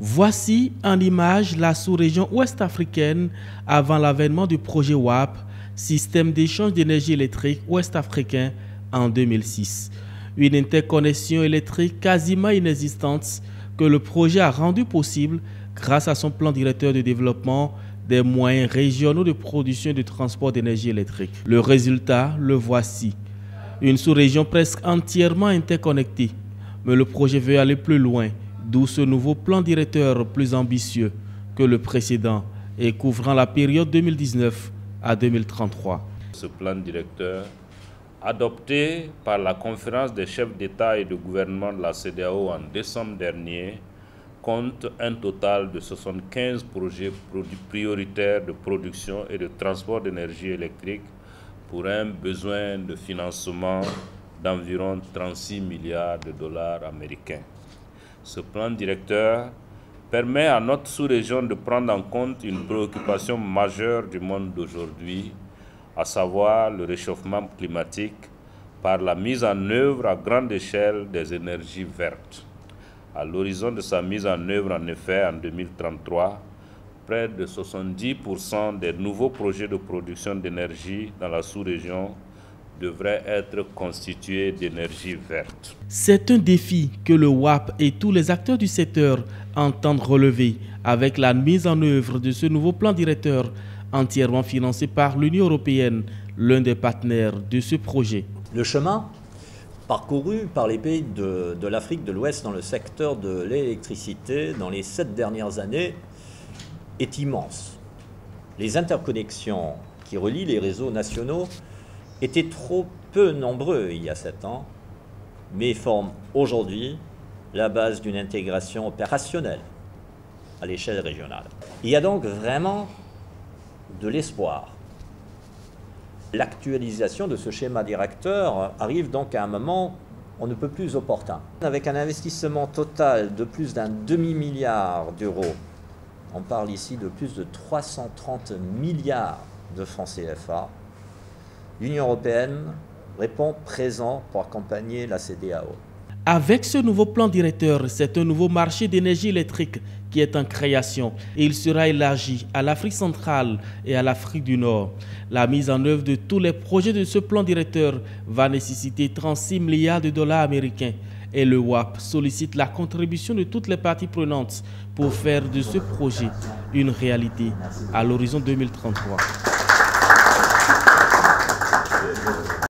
Voici en image la sous-région ouest-africaine avant l'avènement du projet WAP, Système d'échange d'énergie électrique ouest-africain en 2006. Une interconnexion électrique quasiment inexistante que le projet a rendu possible grâce à son plan directeur de développement des moyens régionaux de production et de transport d'énergie électrique. Le résultat, le voici. Une sous-région presque entièrement interconnectée. Mais le projet veut aller plus loin, d'où ce nouveau plan directeur plus ambitieux que le précédent et couvrant la période 2019 à 2033. Ce plan directeur, adopté par la conférence des chefs d'État et de gouvernement de la CEDEAO en décembre dernier, compte un total de 75 projets prioritaires de production et de transport d'énergie électrique pour un besoin de financement d'environ 36 milliards de dollars américains. Ce plan directeur permet à notre sous-région de prendre en compte une préoccupation majeure du monde d'aujourd'hui, à savoir le réchauffement climatique par la mise en œuvre à grande échelle des énergies vertes. À l'horizon de sa mise en œuvre, en effet, en 2033, près de 70% des nouveaux projets de production d'énergie dans la sous-région devraient être constitués d'énergie verte. C'est un défi que le WAP et tous les acteurs du secteur entendent relever avec la mise en œuvre de ce nouveau plan directeur entièrement financé par l'Union européenne, l'un des partenaires de ce projet. Le chemin parcouru par les pays de l'Afrique de l'Ouest dans le secteur de l'électricité dans les 7 dernières années est immense. Les interconnexions qui relient les réseaux nationaux étaient trop peu nombreux il y a 7 ans, mais forment aujourd'hui la base d'une intégration opérationnelle à l'échelle régionale. Il y a donc vraiment de l'espoir. L'actualisation de ce schéma directeur arrive donc à un moment on ne peut plus opportun. Avec un investissement total de plus d'un demi-milliard d'euros, on parle ici de plus de 330 milliards de francs CFA, l'Union européenne répond présent pour accompagner la CEDEAO. Avec ce nouveau plan directeur, c'est un nouveau marché d'énergie électrique qui est en création et il sera élargi à l'Afrique centrale et à l'Afrique du Nord. La mise en œuvre de tous les projets de ce plan directeur va nécessiter 36 milliards de dollars américains et le WAP sollicite la contribution de toutes les parties prenantes pour faire de ce projet une réalité à l'horizon 2033.